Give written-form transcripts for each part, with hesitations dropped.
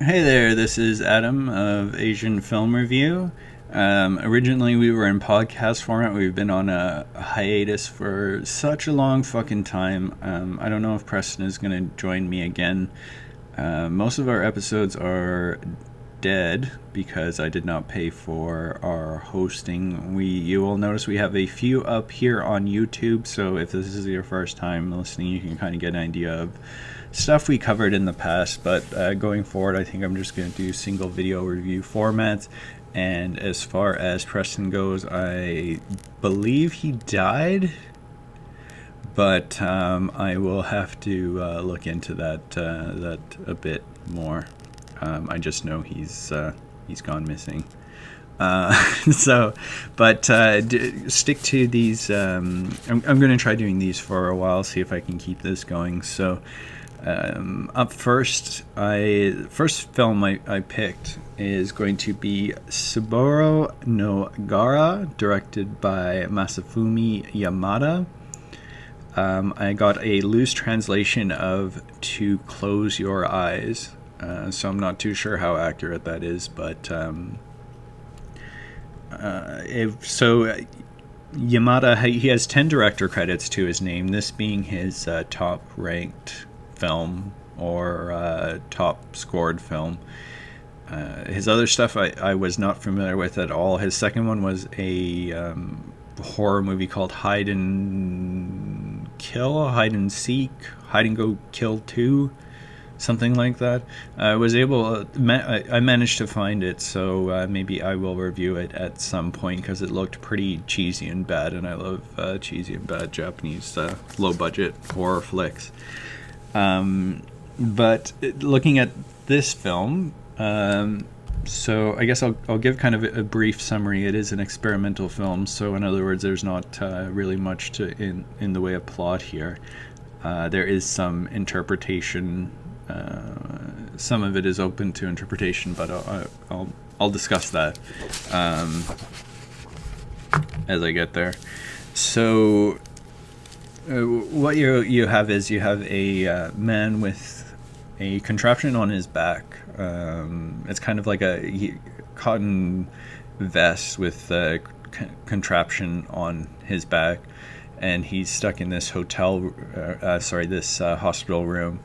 Hey there, this is Adam of Asian Film Review. Originally, we were in podcast format. We've been on a hiatus for such a long fucking time. I don't know if Preston is going to join me again. Most of our episodes are dead because I did not pay for our hosting. You will notice we have a few up here on YouTube, so if this is your first time listening, you can kind of get an idea of stuff we covered in the past. But going forward, I think I'm just going to do single video review formats. And as far as Preston goes, I believe he died, but I will have to look into that a bit more. I just know he's gone missing. Stick to these. I'm going to try doing these for a while, see if I can keep this going. So, up first, first film I picked is going to be Tsuburo No Gara, directed by Masafumi Yamada. I got a loose translation of "To Close Your Eyes," so I'm not too sure how accurate that is, but Yamada, he has 10 director credits to his name, this being his top ranked film or top scored film. His other stuff I was not familiar with at all. His second one was a horror movie called Hide and Seek, Hide and Go Kill 2, something like that. I managed to find it, so maybe I will review it at some point because it looked pretty cheesy and bad, and I love cheesy and bad Japanese low budget horror flicks. But looking at this film, so I guess I'll give kind of a brief summary. It is an experimental film, so in other words, there's not really much in the way of plot here. There is some interpretation. Some of it is open to interpretation, but I'll discuss that as I get there. So what you have is a man with a contraption on his back. It's kind of like a cotton vest with a contraption on his back, and he's stuck in this hospital room.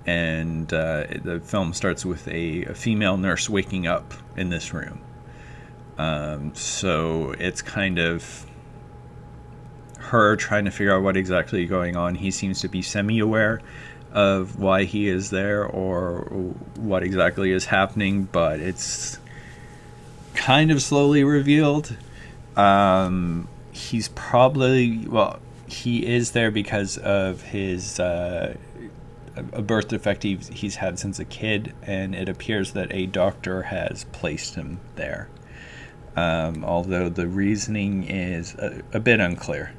And the film starts with a female nurse waking up in this room. So it's kind of her trying to figure out what exactly is going on. He seems to be semi-aware of why he is there or what exactly is happening, but it's kind of slowly revealed. He is there because of his a birth defect he's had since a kid, and it appears that a doctor has placed him there. Although the reasoning is a bit unclear.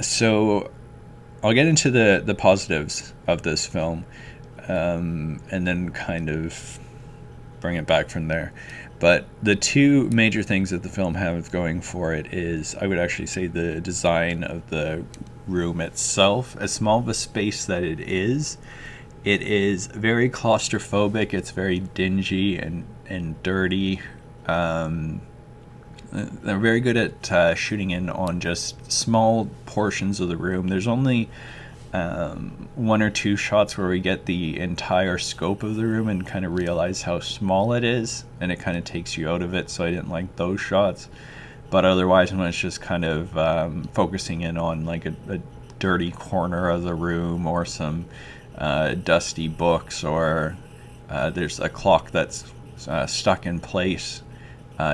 So I'll get into the positives of this film, and then kind of bring it back from there. But the two major things that the film have going for it is, I would actually say, the design of the room itself. As small of a space that it is very claustrophobic. It's very dingy and dirty. They're very good at shooting in on just small portions of the room. There's only one or two shots where we get the entire scope of the room and kind of realize how small it is, and it kind of takes you out of it, so I didn't like those shots. But otherwise, when it's just kind of focusing in on like a dirty corner of the room, or some dusty books, or there's a clock that's stuck in place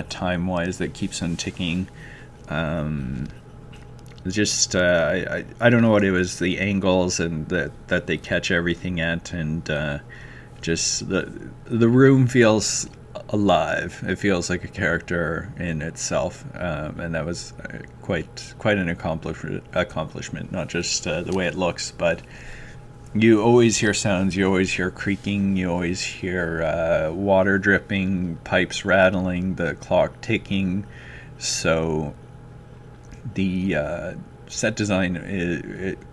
time-wise that keeps on ticking. Just I don't know what it was, the angles and that they catch everything at, and just the room feels alive. It feels like a character in itself, and that was quite an accomplishment. Not just the way it looks, but you always hear sounds. You always hear creaking. You always hear water dripping, pipes rattling, the clock ticking. So the set design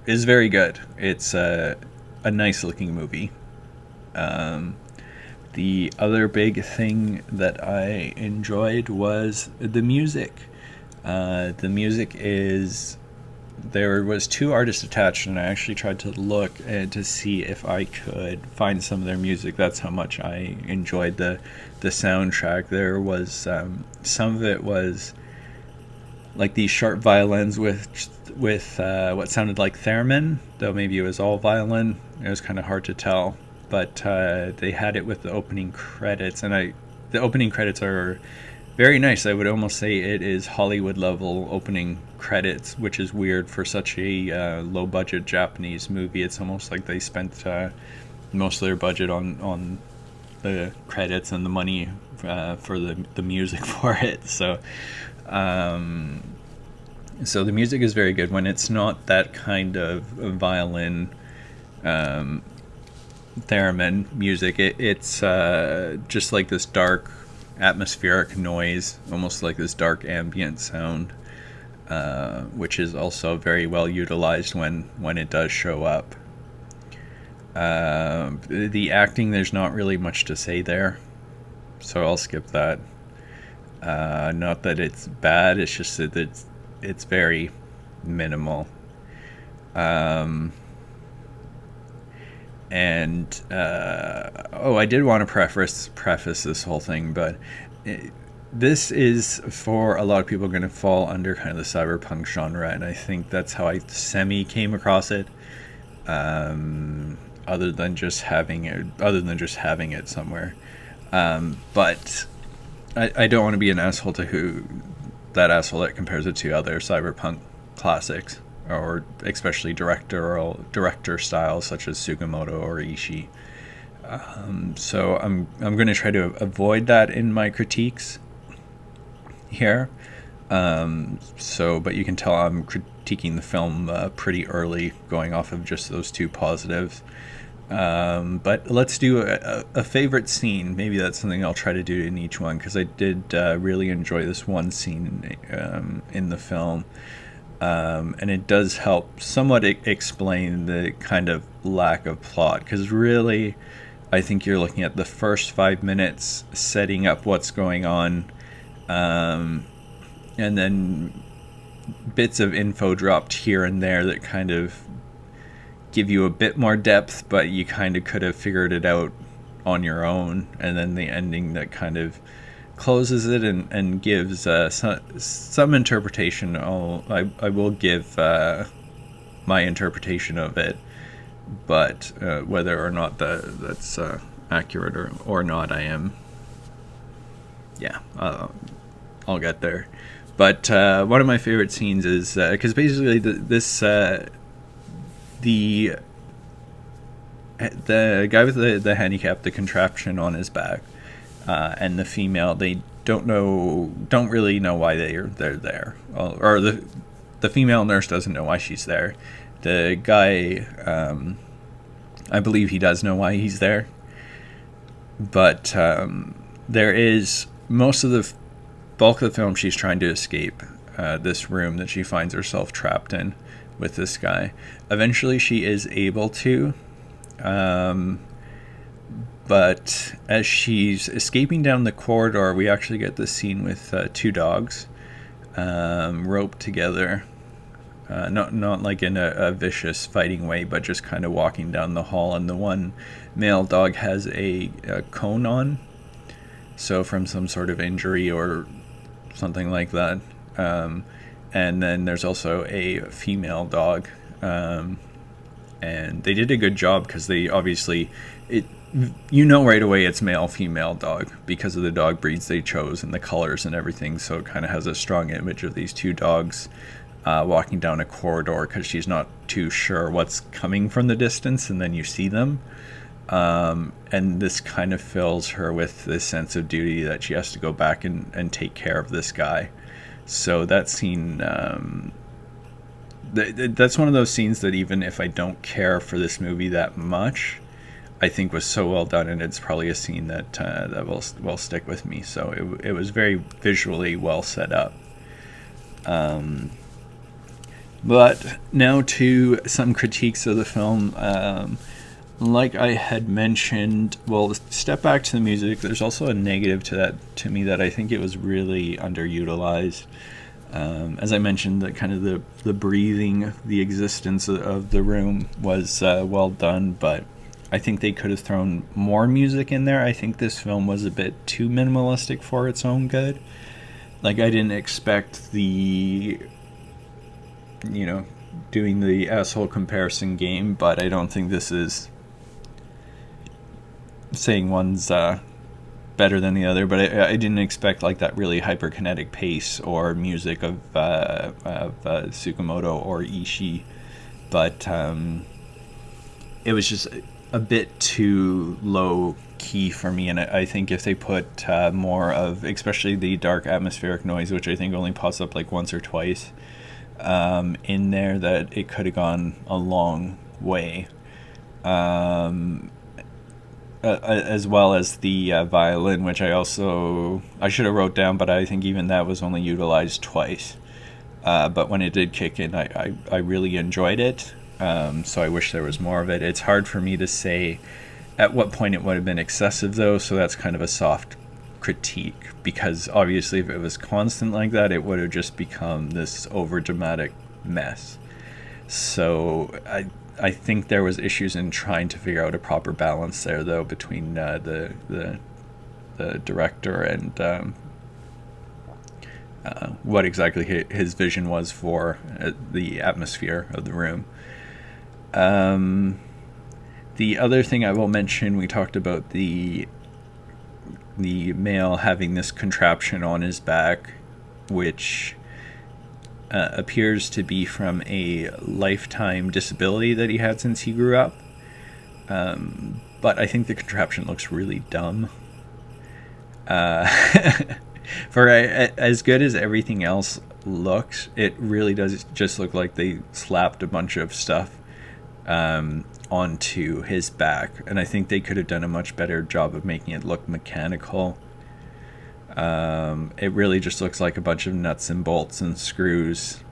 is very good. It's a nice looking movie. The other big thing that I enjoyed was the music. The music is, there was 2 artists attached, and I actually tried to look to see if I could find some of their music. That's how much I enjoyed the soundtrack. There was some of it was like these sharp violins with what sounded like theremin, though maybe it was all violin. It was kind of hard to tell, but they had it with the opening credits, and the opening credits are very nice. I would almost say it is Hollywood level opening credits, which is weird for such a low budget Japanese movie. It's almost like they spent most of their budget on the credits and the money for the music for it. So so the music is very good when it's not that kind of violin theremin music. It's just like this dark atmospheric noise, almost like this dark ambient sound, which is also very well utilized when it does show up. The acting, there's not really much to say there, so I'll skip that. Not that it's bad, it's just that it's very minimal. I did want to preface this whole thing, but this is, for a lot of people, going to fall under kind of the cyberpunk genre, and I think that's how I semi came across it. Other than just having it somewhere. But I don't want to be an asshole to that asshole that compares it to other cyberpunk classics, or especially director styles such as Sugimoto or Ishii. So I'm going to try to avoid that in my critiques here. But you can tell I'm critiquing the film pretty early, going off of just those 2 positives. But let's do a favorite scene. Maybe that's something I'll try to do in each one, because I did really enjoy this one scene in the film. And it does help somewhat explain the kind of lack of plot, because really I think you're looking at the first 5 minutes setting up what's going on, and then bits of info dropped here and there that kind of give you a bit more depth, but you kind of could have figured it out on your own, and then the ending that kind of closes it and gives some interpretation. I will give my interpretation of it, but whether or not that's accurate or not, I'll get there. But one of my favorite scenes is because basically the guy with the handicap, the contraption on his back, and the female, they don't really know why they're there, or the female nurse doesn't know why she's there. The guy, I believe he does know why he's there, but there is most of the bulk of the film she's trying to escape this room that she finds herself trapped in with this guy. Eventually she is able to, but as she's escaping down the corridor, we actually get this scene with 2 dogs roped together, not like in a vicious fighting way, but just kind of walking down the hall, and the one male dog has a cone on, so from some sort of injury or something like that. And then there's also a female dog, and they did a good job, because they obviously, right away it's male female dog because of the dog breeds they chose and the colors and everything. So it kind of has a strong image of these 2 dogs walking down a corridor, because she's not too sure what's coming from the distance, and then you see them, and this kind of fills her with this sense of duty that she has to go back and take care of this guy. So that scene, that's one of those scenes that even if I don't care for this movie that much, I think was so well done, and it's probably a scene that will stick with me. So it was very visually well set up. But now to some critiques of the film. like I had mentioned, well, step back to the music. There's also a negative to that to me that I think it was really underutilized. As I mentioned, the kind of the breathing, the existence of the room was well done, but I think they could have thrown more music in there. I think this film was a bit too minimalistic for its own good. Like, I didn't expect doing the asshole comparison game, but I don't think this is saying one's better than the other, but I didn't expect like that really hyperkinetic pace or music of Tsukamoto or Ishii, but it was just a bit too low key for me, and I think if they put more of, especially the dark atmospheric noise, which I think only pops up like once or twice in there, that it could have gone a long way. As well as the violin, which I should have wrote down, but I think even that was only utilized twice. But when it did kick in, I really enjoyed it. So I wish there was more of it. It's hard for me to say at what point it would have been excessive, though, so that's kind of a soft critique, because obviously if it was constant like that, it would have just become this over-dramatic mess. So I think there was issues in trying to figure out a proper balance there, though, between the director and what exactly his vision was for the atmosphere of the room. The other thing I will mention, we talked about the male having this contraption on his back, which appears to be from a lifetime disability that he had since he grew up. But I think the contraption looks really dumb. For as good as everything else looks, it really does just look like they slapped a bunch of stuff onto his back, and I think they could have done a much better job of making it look mechanical. It really just looks like a bunch of nuts and bolts and screws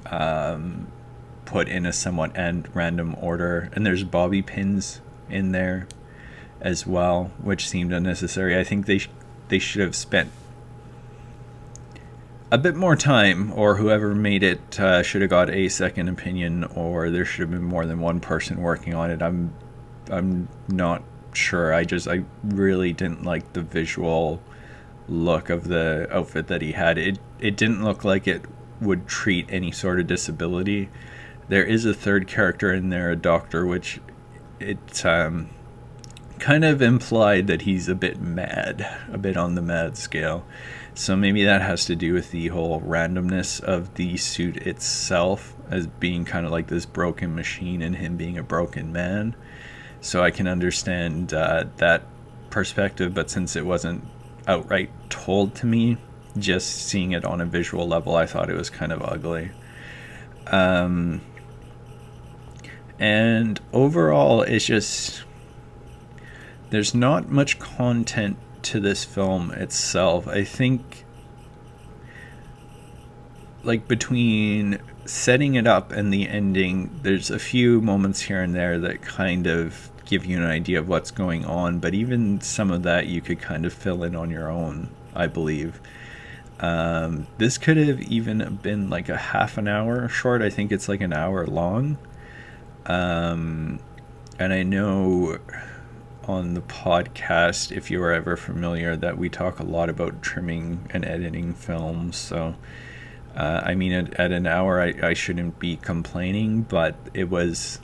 put in a somewhat random order, and there's bobby pins in there as well, which seemed unnecessary. I think they should have spent a bit more time, or whoever made it should have got a second opinion, or there should have been more than one person working on it. I'm not sure. I really didn't like the visual look of the outfit that he had. It didn't look like it would treat any sort of disability. There is a third character in there, a doctor, which it kind of implied that he's a bit mad, a bit on the mad scale. So maybe that has to do with the whole randomness of the suit itself as being kind of like this broken machine and him being a broken man. So I can understand that perspective, but since it wasn't outright told to me, just seeing it on a visual level, I thought it was kind of ugly. And overall, it's just, there's not much content to this film itself. I think, like, between setting it up and the ending, there's a few moments here and there that kind of give you an idea of what's going on, but even some of that you could kind of fill in on your own, I believe. This could have even been like a half an hour short. I think it's like an hour long. And I know on the podcast, if you are ever familiar, that we talk a lot about trimming and editing films. So, I mean, at an hour, I shouldn't be complaining, but it was,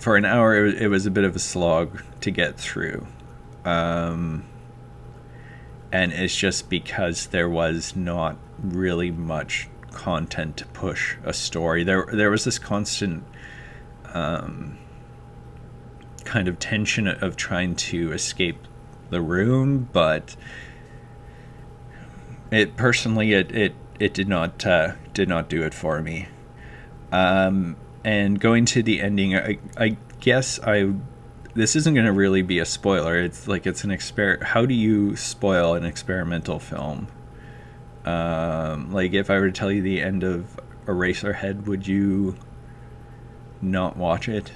for an hour, it was a bit of a slog to get through. And it's just because there was not really much content to push a story. There was this constant kind of tension of trying to escape the room, but it personally it did not do it for me. And going to the ending, I guess this isn't going to really be a spoiler. It's like it's an how do you spoil an experimental film? Like, if I were to tell you the end of Eraserhead, would you not watch it?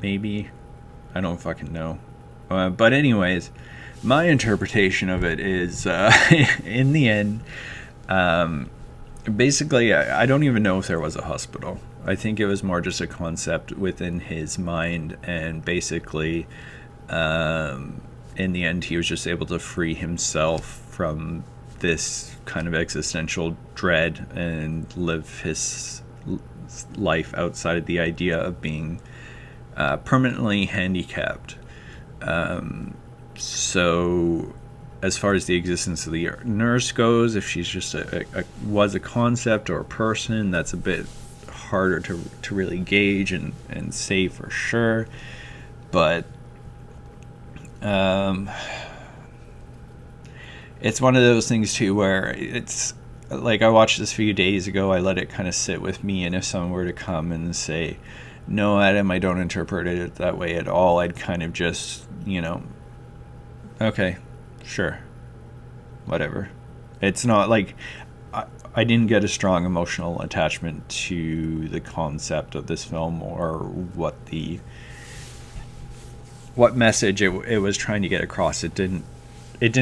Maybe. I don't fucking know. But anyways, my interpretation of it is, in the end, basically, I don't even know if there was a hospital. I think it was more just a concept within his mind, and basically, in the end, he was just able to free himself from this kind of existential dread and live his life outside of the idea of being permanently handicapped. So as far as the existence of the nurse goes, if she's just was a concept or a person, that's a bit harder to really gauge and say for sure. But it's one of those things too where it's like, I watched this a few days ago, I let it kind of sit with me, and if someone were to come and say, no, Adam, I don't interpret it that way at all, I'd kind of just, okay, sure, whatever. It's not like I didn't get a strong emotional attachment to the concept of this film or what message it was trying to get across. It didn't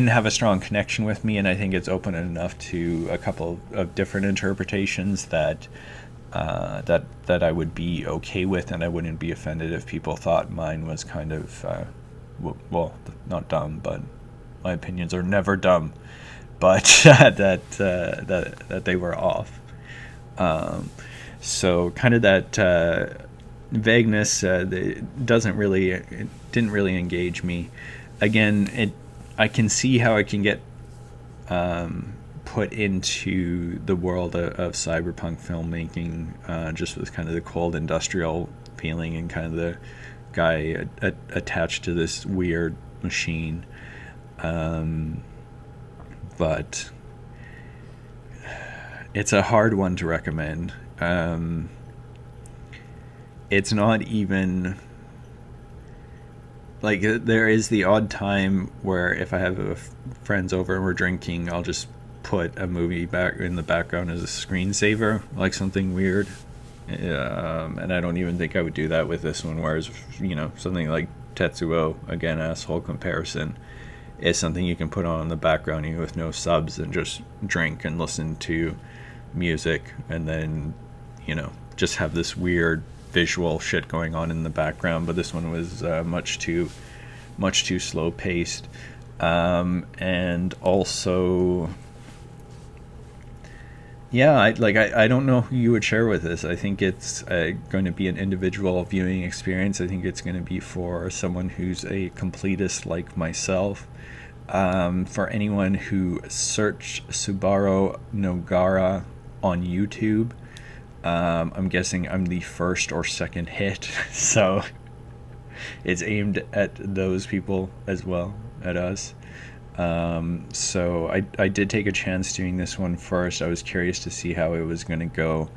have a strong connection with me, and I think it's open enough to a couple of different interpretations that I would be okay with, and I wouldn't be offended if people thought mine was kind of well, not dumb, but my opinions are never dumb, but that they were off. So kind of that vagueness didn't really engage me. Again, I can see how it can get put into the world of cyberpunk filmmaking, just with kind of the cold industrial feeling and kind of the guy attached to this weird machine. But it's a hard one to recommend. It's not even like, there is the odd time where if I have friends over and we're drinking, I'll just put a movie back in the background as a screensaver, like something weird. And I don't even think I would do that with this one, whereas, something like Tetsuo, again, asshole comparison, is something you can put on in the background even with no subs and just drink and listen to music, and then, just have this weird visual shit going on in the background. But this one was much too slow paced, and also, yeah, I don't know who you would share with this. I think it's going to be an individual viewing experience. I think it's going to be for someone who's a completist like myself. For anyone who searched Tsuburo No Gara on YouTube, I'm guessing I'm the first or second hit, so it's aimed at those people as well, at us. So I did take a chance doing this one first. I was curious to see how it was going to go.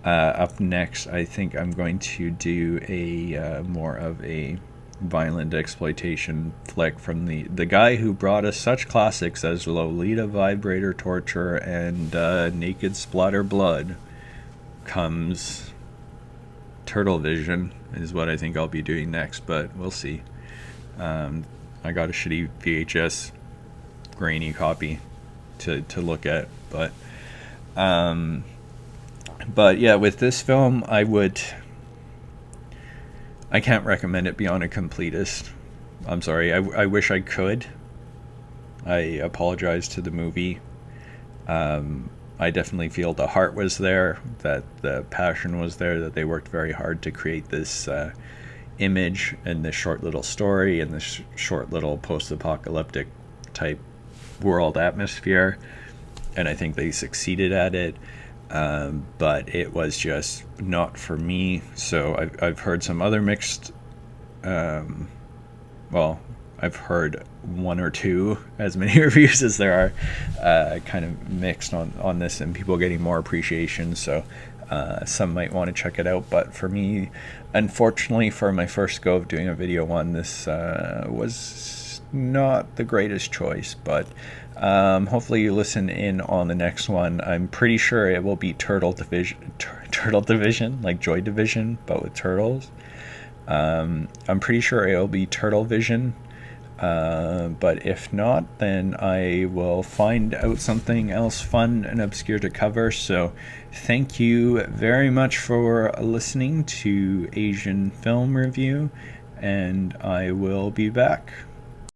Up next, I think I'm going to do a more of a violent exploitation flick from the guy who brought us such classics as Lolita Vibrator Torture and Naked Splatter Blood. Comes Turtle Vision is what I think I'll be doing next, but we'll see. I got a shitty VHS grainy copy to look at, but yeah, with this film, I can't recommend it beyond a completist. I'm sorry, I wish I could. I apologize to the movie. I definitely feel the heart was there, that the passion was there, that they worked very hard to create this image and this short little story and this short little post-apocalyptic type world atmosphere, and I think they succeeded at it, but it was just not for me. So I've heard some other mixed, I've heard one or two, as many reviews as there are, kind of mixed on this, and people getting more appreciation, so some might want to check it out. But for me, unfortunately, for my first go of doing a video on this, was not the greatest choice. But hopefully you listen in on the next one. I'm pretty sure it will be Turtle Division, like Joy Division, but with turtles. I'm pretty sure it'll be Turtle Vision. But if not, then I will find out something else fun and obscure to cover. So thank you very much for listening to Asian Film Review, and I will be back.